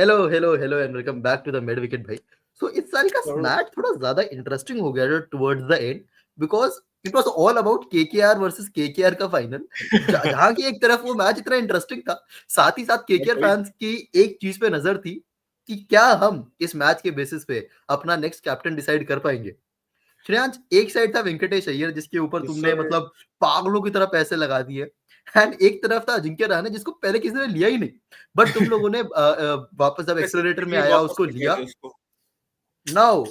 Hello and welcome back to the mid wicket भाई। So इस साल का और मैच थोड़ा ज्यादा इंटरेस्टिंग हो गया towards the end, because it was all about KKR versus KKR का फाइनल। जहां की एक तरफ वो मैच इतना इंटरेस्टिंग था, साथ ही साथ केकेआर भाई फैंस की एक चीज पे नजर थी कि क्या हम इस मैच के बेसिस पे अपना नेक्स्ट कैप्टन डिसाइड कर पाएंगे। श्रेयांश, एक साइड था वेंकटेश अय्यर जिसके ऊपर यस तुमने सर। मतलब पागलों की तरह पैसे लगा दिए, एंड एक तरफ था अजिंक्य रहाणे जिसको पहले किसी ने लिया ही नहीं, बट तुम लोगों ने वापस जब एक्सेलरेटर में स्पेसिफिकली आया वापस उसको लेके आए लिया। थे उसको। Now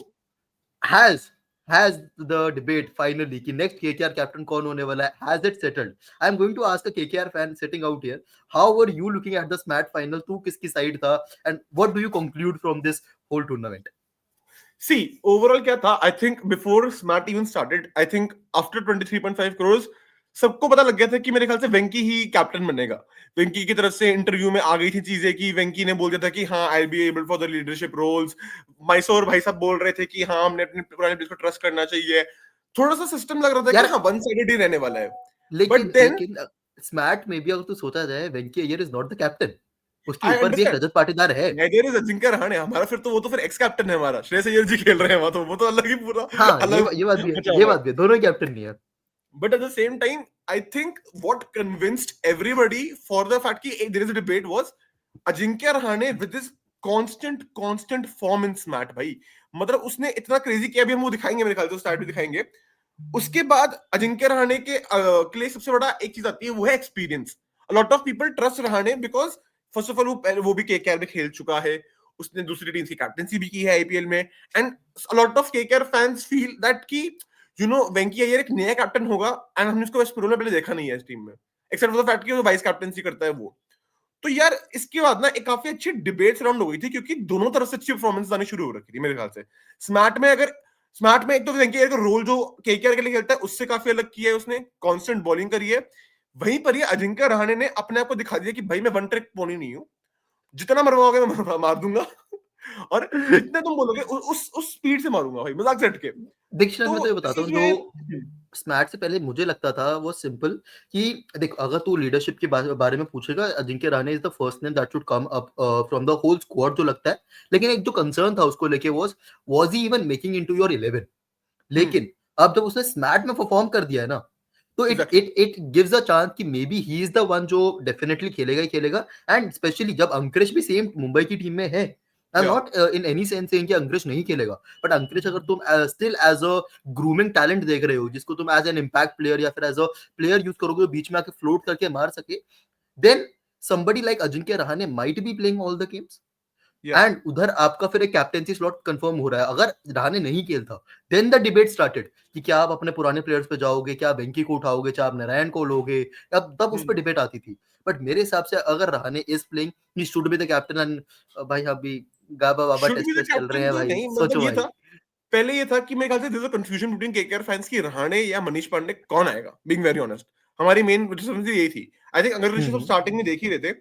has the debate finally कि नेक्स्ट केकेआर कैप्टन कौन होने वाला है, has it settled? I am going to ask a KKR fan sitting out here, how were you looking at the SMAT final? तू किसकी साइड था and what do you conclude from this whole tournament? See overall क्या था, I think before SMAT even started, I think after 23.5 crore सबको पता लग गया था कि मेरे ख्याल से वेंकी ही कैप्टन बनेगा। वेंकी की तरफ से इंटरव्यू में आ गई थी चीजें कि वेंकी ने बोल दिया था कि हाँ, I be able for the leadership roles. Mysore भाई साहब बोल रहे थे कि हाँ, हमने अपने पुराने प्लेयर्स को ट्रस्ट करना चाहिए। थोड़ा सा सिस्टम लग रहा था कि यार हाँ, वन साइडेड ही रहने वाला है। बट लेकिन देन लेकिन स्मैट में भी अगर तू सोचा जाए, Venky Iyer is not the captain, उसके आई ऊपर भी एक अंडरस्टैंड, रजत पाटीदार है। नेदर इज अजिंक्य रहाणे हमारा, फिर तो वो तो फिर एक्स कैप्टन है हमारा, श्रेयस अय्यर जी खेल रहे हैं वहां, तो वो तो अलग ही पूरा हाँ, अलग ये बात भी है, मचा ये हुआ है। बात भी है, दोनों ही कैप्टन नहीं है। But at the same time I think what convinced everybody for the fact कि there is a debate was Ajinkya Rahane with this constant form in SMAT भाई। मतलब उसने इतना क्रेजी किया, अभी हम वो दिखाएंगे, मेरे ख्याल से स्टार्ट भी दिखाएंगे। उसके बाद अजिंक्य रहाणे के लिए सबसे बड़ा एक चीज आती है, वो है experience. A lot of people trust Rahane because first of all वो भी केकेआर में खेल चुका है, उसने दूसरी टीम की कैप्टनसी भी की है आईपीएल में। And a lot of KKR fans feel that कि वेंकी अय्यर एक नया कैप्टन होगा, एंड हमने उसको वेस्ट में पहले देखा नहीं है इस टीम में, एक्सेप्ट फॉर द फैक्ट कि वो वाइस कैप्टनसी करता है वो। तो यार इसके बाद ना एक काफी अच्छी डिबेट राउंड हो गई थी, क्योंकि दोनों तरफ से अच्छी परफॉर्मेंस आनी शुरू हो रखी थी मेरे ख्याल से। स्मार्ट में अगर स्मार्ट में एक तो वेंकी अय्यर का रोल जो केकेआर के लिए खेलता है उससे काफी अलग किया है उसने, कांस्टेंट बॉलिंग करी है। वहीं पर ये अजिंक्य रहाणे ने अपने आप को दिखा दिया कि भाई मैं वन ट्रिक पोनी नहीं हूं, जितना मरवाओगे मैं मार दूंगा। और जितने तुम बोलोगे उस स्पीड से मारूंगा भाई, मजाक से हटके। दीक्षांत, मैं तो तो ये दिस बताता इज हूँ, वे। जो स्मैट से पहले मुझे लगता था वो सिंपल कि देख, अगर तू लीडरशिप के बारे में पूछेगा, Ajinkya Rahane is the first name that should come up from the whole squad जो लगता है। लेकिन एक जो कंसर्न था उसको लेके was he even making into your 11? लेकिन अब जब उसने स्मैट में परफॉर्म कर दिया है ना, तो it exactly. It it gives a chance कि may be he is the one जो डेफिनेटली खेलेगा ही खेलेगा। एंड स्पेशली जब अंकुरिश भी सेम मुंबई की टीम में है, आई एम या not in any sense saying कि अंकुरिश नहीं खेलेगा, बट अंकुरिश अगर तुम still as a grooming talent देख रहे हो, जिसको तुम एज एन इम्पैक्ट प्लेयर या फिर एज अ प्लेयर यूज करोगे जो बीच में आके फ्लोट करके मार सके, then somebody like Ajinkya Rahane might be playing all the games. या एंड उधर आपका फिर एक कैप्टेंसी स्लॉट कंफर्म हो रहा है। अगर रहाणे नहीं खेलता, देन द डिबेट स्टार्टेड कि क्या आप अपने पुराने प्लेयर्स पे जाओगे, क्या वेंकी को उठाओगे, क्या आप नारायण को लोगे, अब तब उस पर डिबेट आती थी। बट मेरे हिसाब से अगर Rahane is playing, he should be the captain. And भाई अभी गाबा बाबा should be test the test चल रहे कैप्टन हैं तो भाई, नहीं, मतलब सोचो ये भाई। था, पहले ये था कि मेरे ख्याल से this confusion between KKR fans की रहाणे या मनीष पांडे कौन आएगा, बीइंग वेरी ऑनेस्ट। हमारी मेन समझ यही थी। आई थिंक अगर ऋषि सब स्टार्टिंग में देख ही रहे थे।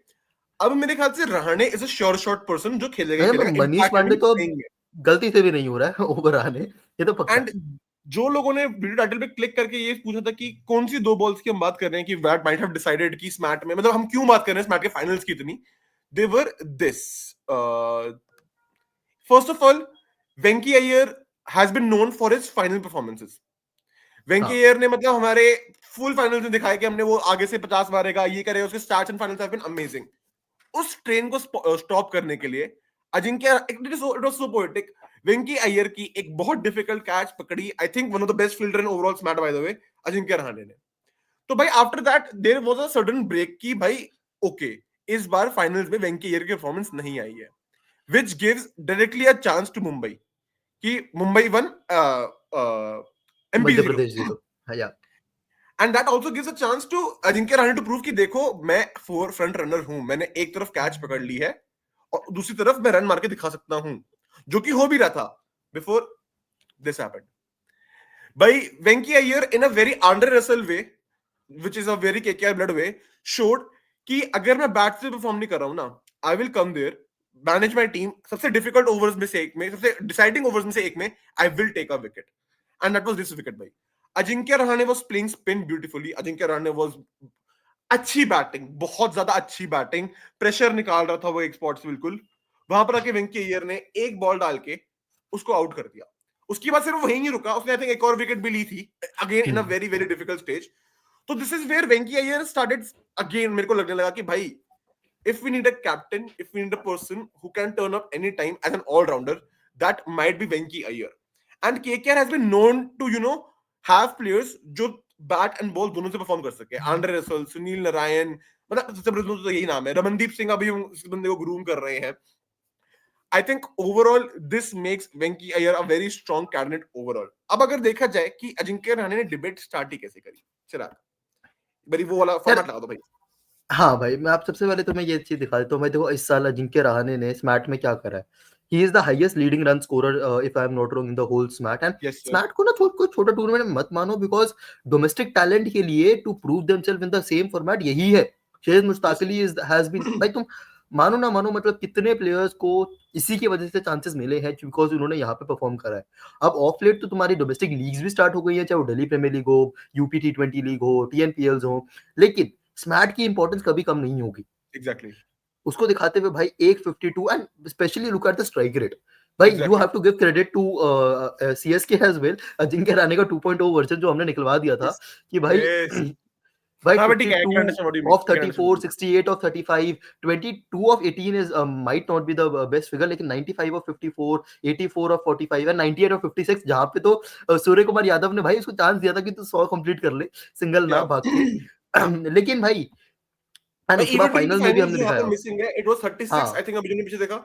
अब मेरे ख्याल से Rahane is a sure shot person जो खेलेगा ही खेलेगा, मनीष इम्पैक्ट पांडे एंड तो अब प्लेइंग। गलती से भी नहीं हो रहा है ओवर रहाणे, ये तो पक्का एंड जो लोगों ने वीडियो टाइटल पे क्लिक करके ये पूछा था कि कौन सी दो बॉल्स की हम बात कर रहे हैं कि दैट माइट हैव डिसाइडेड कि स्मैट में, मतलब हम क्यों बात कर रहे हैं स्मैट के फाइनल्स की इतनी, they were this. First of all, Venky Iyer has been known for his final performances. है। वेंकी अय्यर ने मतलब हमारे फुल फाइनल्स में दिखाया कि हमने वो आगे से 50 मारेगा, ये करेगा, उसके starts and finals have been amazing. उस ट्रेन को स्टॉप करने के लिए Ajinkya, it was so poetic, Venky Iyer की एक बहुत डिफिकल्ट कैच पकड़ी, I think one of the best fielder in overall SMAT by the way, Ajinkya Rahane ने। तो भाई after that there was a sudden break कि भाई ओके, इस बार फाइनल्स में वेंकी अय्यर की परफॉर्मेंस नहीं आई है, which gives directly a chance to Mumbai कि Mumbai one MP Madhya zero. Pradesh zero. हाँ या and that also gives a chance to Ajinkya Rahane to prove कि देखो मैं फोर फ्रंट रनर हूं, मैंने एक तरफ कैच पकड़ ली है और दूसरी तरफ मैं रन मार के दिखा सकता हूं, जो कि हो भी रहा था बिफोर दिस हैपेंड। भाई Venky Iyer in a very Andre Russell way, which is a very KKR blood way, showed कि अगर मैं बैट से परफॉर्म नहीं कर रहा हूं ना, I will come there, manage my team, सबसे डिफिकल्ट ओवर्स में से एक में, सबसे डिसाइडिंग ओवर्स में से एक में I will take a wicket. And that was this wicket भाई। Ajinkya Rahane was playing spin beautifully, Ajinkya Rahane was अच्छी बैटिंग, बहुत ज्यादा अच्छी बैटिंग, प्रेशर निकाल रहा था वो एक स्पॉट से बिल्कुल। वहां पर आके वेंकी अय्यर ने एक बॉल डाल के उसको आउट कर दिया। उसके बाद सिर्फ वहीं ही रुका, उसने आई थिंक एक और विकेट भी ली थी again in a very very difficult stage. तो this is where Venky Iyer started again, मेरे को लगने लगा कि भाई if we need a captain, if we need a person who can turn up anytime as an all-rounder, that might be Venki Iyer. And KKR has been known to, have players जो bat and ball दोनों से perform कर सके। Andre Russell, Sunil Narayan, मतलब सबसे बड़े तो यही नाम है। रमनदीप सिंह अभी इस बंदे को ग्रूम कर रहे हैं। I think overall this makes Venky Iyer a very strong candidate overall. अब अगर देखा जाए कि अजिंक्य रहाणे ने डिबेट स्टार्ट ही कैसे करी, चिराग भाई वो वाला यार फॉर्मेट लगा दो भाई। हाँ भाई, मैं आप सबसे पहले तो मैं ये चीज दिखा देता हूँ भाई। देखो इस साल अजिंक्य रहाणे ने स्मैट में क्या करा है। He is the highest leading run scorer if I am not wrong in the whole SMAT. And yes sir, SMAT को ना कोई छोटा टूर्नामेंट में मत मानो, बिकॉज डोमेस्टिक टैलेंट के लिए to prove themselves in the same format यही है। Shahid Mushtaq Ali is has been, भाई तुम मानो ना मानो, मतलब कितने प्लेयर्स को इसी की वजह से चांसेस मिले हैं बिकॉज उन्होंने यहाँ पे परफॉर्म करा है। अब ऑफ लेट तो तुम्हारी डोमेस्टिक लीग्स भी स्टार्ट हो गई है, चाहे वो दिल्ली प्रीमियर लीग हो, यूपी T20 लीग हो, TNPL हो, लेकिन स्मैट की इंपॉर्टेंस कभी कम नहीं होगी। एग्जैक्टली उसको दिखाते हुए भाई 152 and specially look at the strike rate. भाई you exactly have to give credit to CSK as well. Ajinkya Rahane का 2.0 वर्जन जो हमने निकलवा दिया था यस कि भाई यस। भाई हाँ बट ठीक है, 52 I can understand what you mean, of I can understand 34, what you mean. 68 of 35, 22 of 18 is might not be the best figure, लेकिन 95 of 54, 84 of 45 and 98 of 56 जहाँ पे तो सूर्य कुमार यादव ने भाई उसको चांस दिया था कि तू 100 कंप्लीट कर ले सिंगल ना Yeah. भाग के। लेकिन भाई एंड भाई उसके बाद इवन ट्वेंटी फाइनल में भी फाइनल्स हमने जो यहाँ पे दिखाया। मिसिंग है, इट वाज 36 आई हाँ थिंक, अभी मैंने पीछे देखा।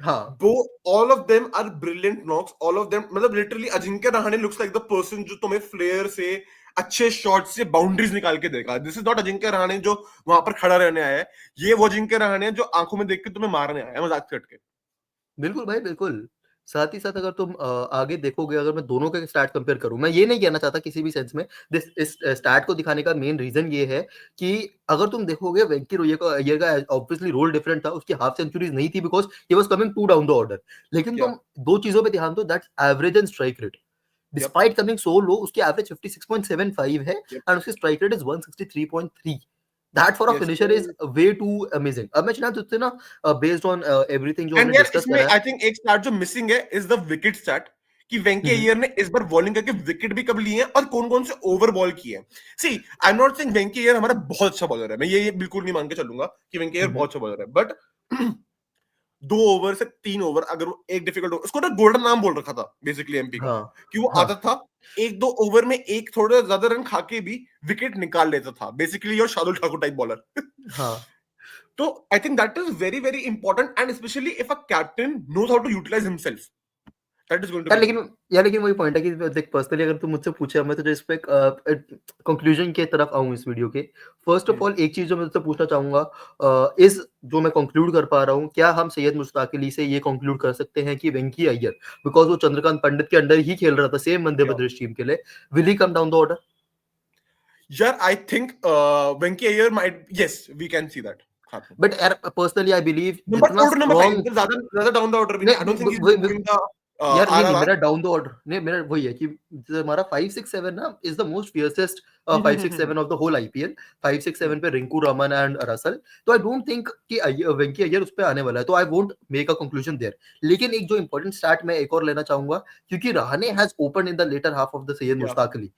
हाँ though all of them are brilliant knocks, all of them, मतलब literally Ajinkya Rahane looks like the person जो तुम्हें फ्लेयर से अच्छे शॉट से बाउंड्रीज निकाल के देगा। This is not Ajinkya Rahane जो वहां पर खड़ा रहने आया है, ये वो अजिंक्य रहाणे है जो आंखों में देख के तुम्हें मारने आया है मजाक से हट के। बिल्कुल भाई बिल्कुल। साथ ही साथ अगर तुम आगे देखोगे, अगर मैं दोनों के स्टैट कंपेयर करूं, मैं ये नहीं कहना चाहता किसी भी सेंस में, दिस इस स्टैट को दिखाने का मेन रीजन ये है कि अगर तुम देखोगे वेंकी अय्यर का ऑब्वियसली रोल डिफरेंट था, उसकी हाफ सेंचुरीज नहीं थी because he was coming to down the order. लेकिन या तुम दो चीजों पे ध्यान दो, that's average and strike rate. Yup despite coming so low, उसकी एवरेज 56.75 है यप एंड उसकी strike rate is 163.3। That for a yes. Finisher is way too amazing. अब मैं चुना तुझसे ना बेस्ड ऑन एवरीथिंग जो हमने एंड यार डिस्कस इसमें करा है। आई थिंक एक स्टार्ट जो मिसिंग है इज द विकेट स्टार्ट, कि वेंकी हम्म, अय्यर ने इस बार बॉलिंग करके विकेट भी कब लिए हैं और कौन कौन से ओवर बॉल किए हैं। सी आई एम नॉट सेइंग वेंकी अय्यर हमारा बहुत अच्छा बॉलर है, मैं ये बिल्कुल नहीं मान के चलूंगा कि वेंकी अय्यर हम्म, बहुत अच्छा बॉलर है, बट 2 ओवर से 3 ओवर अगर वो एक डिफिकल्ट, उसको ना गोल्डन नाम बोल रखा था बेसिकली एमपी का, हाँ कि वो हाँ आता था 1-2 ओवर में एक थोड़ा ज्यादा रन खा के भी विकेट निकाल लेता था, basically your Shardul Thakur type bowler. हाँ तो I think that is very very important, and especially if a captain knows how to utilise himself, that is going to यार, बी लेकिन की। यार लेकिन वही पॉइंट है कि देख पर्सनली अगर तू मुझसे पूछे, मैं तुझे इस पे कंक्लूजन की तरफ आऊं इस वीडियो के। फर्स्ट ऑफ ऑल एक चीज जो मैं तुझसे पूछना चाहूंगा इस जो मैं कंक्लूड कर पा रहा हूँ, क्या हम सैयद मुश्ताक अली से ये कंक्लूड कर सकते हैं कि वेंकी अय्यर, बिकॉज वो चंद्रकांत पंडित के अंडर ही खेल रहा था सेम वंदे Yeah. बद्रिश टीम के लिए, will he come down the order? यार I think Venky Iyer might, yes we can see that happen. But यार पर्सनली आई बिलीव नंबर जितना 4 टू नंबर 5, स्ट्रॉन्ग, मतलब ज्यादा ज्यादा डाउन द ऑर्डर भी नहीं, नहीं आई नहीं, don't think he is moving the यार नहीं नहीं, आरआरआर। मेरा डाउन द ऑर्डर नहीं, मेरा वही है कि जैसे हमारा 5-6-7 ना is the most fiercest 5-6-7 of the whole IPL। 5-6-7 पे रिंकू रमन एंड रसल। तो आई डोंट थिंक कि वेंकी अय्यर उस पे आने वाला है, तो I won't make a conclusion there. लेकिन एक जो इंपॉर्टेंट स्टार्ट मैं एक और लेना चाहूंगा, क्योंकि Rahane has open in the latter half of the Syed या मुश्ताक अली।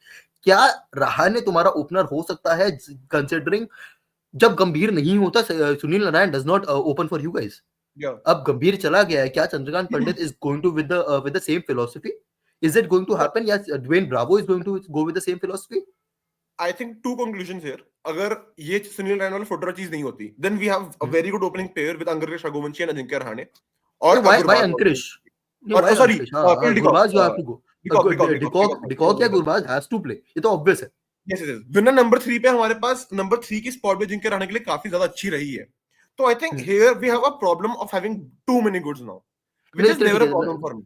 क्या रहाणे तुम्हारा ओपनर हो सकता है, कंसिडरिंग जब गंभीर नहीं होता Sunil Narine does not open for you guys? या अब गंभीर चला गया है, क्या Chandrakant Pandit is going to with the same philosophy? Is it going to happen, या Dwayne Bravo is going to go with the same philosophy? I think two conclusions here. अगर ये Sunil Raina वाला फुटबॉल चीज नहीं होती, then we have a very good opening pair with Angkrish Raghuvanshi and Ajinkya Rahane और why Gurbaz also, अंकुरिश? नहीं, और व्हाई सॉरी अंकुरिश? हाँ हाँ, Phil de Kock, Gurbaz you have to go. De Kock de Kock de Kock de Kock de Kock de Kock या de Kock. Gurbaz has to play, ये तो ऑब्वियस है। Yes yes, winner number 3 पे हमारे पास नंबर 3 की स्पॉट पे जिनके रहने के लिए काफी ज्यादा अच्छी रही है। तो I think here we have a problem of having too many goods now, which नहीं इज चल ठीक नेवर अ है, problem for me.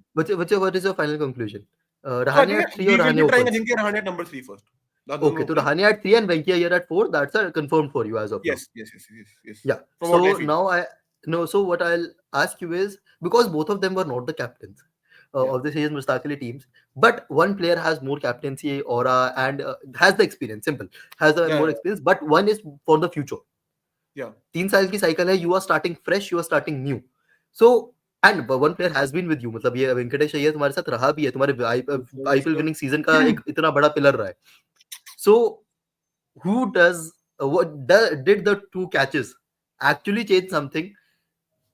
What is your final conclusion? So I Rahane at think 3 we और will Rahane be trying opens? Ajinkya Rahane at number 3 first, that's Okay, no तो plan. Rahane at 3 and Venki Iyer at 4. That's a confirmed for you as of now. Yes yes yes yes yes, Yeah. From what I So feel. now I no. So what I'll ask you is, because both of them were not the captains या of the Syed Mustaq Ali teams, but one player has more captaincy aura and has the experience. Simple, has the या more experience. But one is for the future. या 3 साल की cycle है. You are starting fresh. You are starting new. So and one player has been with you, मतलब ये वेंकटेश अय्यर तुम्हारे साथ रहा भी है, तुम्हारे आईपीएल विनिंग सीजन का एक इतना बड़ा पिलर रहा है. सो who does did the two catches actually change something,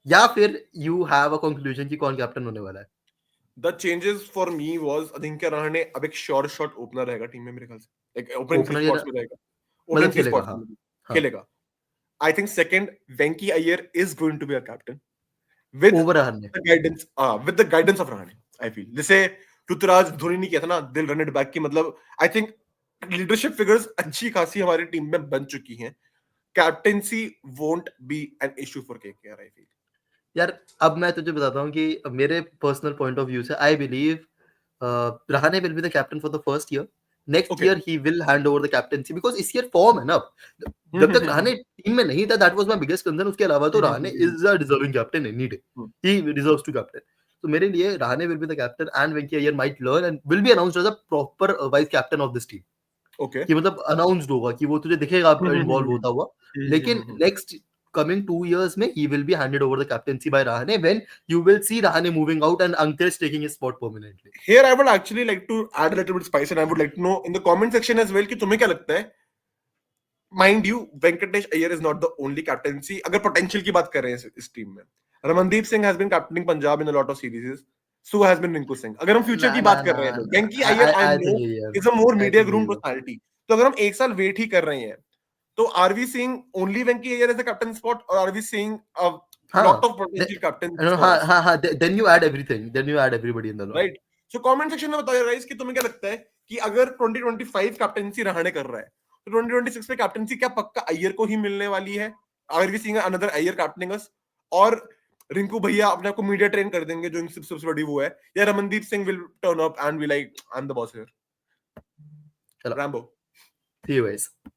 या फिर you have a conclusion कि कौन कैप्टन होने वाला है? The changes for me was Ajinkya Rahane अब एक श्योर शॉट ओपनर रहेगा टीम में मेरे ख्याल से, एक ओपनिंग थ्री ओपनर स्पॉट्स में रहेगा, मतलब ओपनिंग थ्री खेलेगा, स्पॉट्स हाँ. में हाँ. खेलेगा. I think second, Venki Iyer is going to be our captain with over Rahane. with the guidance of Rahane. I feel जैसे ऋतुराज धोनी ने किया था ना, दिल रन इट बैक की, मतलब I think लीडरशिप फिगर्स अच्छी खासी हमारी टीम में बन चुकी हैं. Captaincy won't be an issue for KKR. I feel. यार अब मैं तुझे बताता हूँ कि मेरे पर्सनल पॉइंट ऑफ व्यू से I believe Rahane will be the captain for the first year. Next Okay. Year he will hand over the captaincy because इस ईयर फॉर्म है ना. जब तक रहाणे टीम में नहीं था, that was my biggest concern. उसके अलावा तो Rahane is a deserving captain any day. He deserves to captain. तो मेरे लिए Rahane will be the captain and Venky Iyer might learn and will be announced as a proper vice captain of this team. Okay. कि मतलब announced होगा कि वो तुझे दिखेगा इन्वॉल्व होता हुआ. लेकिन नेक्स्ट coming 2 years में he will be handed over the captaincy by Rahane, when you will see Rahane moving out and Ankush taking his spot permanently. Here I would actually like to add a little bit spice and I would like to know in the comment section as well कि तुम्हें क्या लगता है. Mind you, Venkatesh Iyer is not the only captaincy. अगर potential की बात कर रहे हैं इस टीम में, Ramandeep Singh has been captaining Punjab in a lot of series. So has been Rinku Singh. अगर हम future Nah, की nah, बात कर रहे हैं तो nah, Venki nah. Iyer I I know think yeah. is a more I media think groomed yeah. personality. तो अगर हम एक साल वेट ही कर रहे हैं तो are we seeing only Venki Iyer as a captain spot or are we seeing a lot of potential captains for us? हाँ. Then you add everything. Then you add everybody in the lot. Right. So comment section में बताओ guys कि तुम्हें क्या लगता है कि अगर 2025 कैप्टेंसी रहाणे कर रहा है तो 2026 में कैप्टेंसी क्या पक्का अय्यर को ही मिलने वाली है? Are we seeing another Iyer captaining us, और रिंकू भैया अपने आप को मीडिया ट्रेन कर देंगे जो इनकी सबसे बड़ी वो है, या Ramandeep Singh will turn up and be like I am the boss here. चलो रैम्बो. see you guys.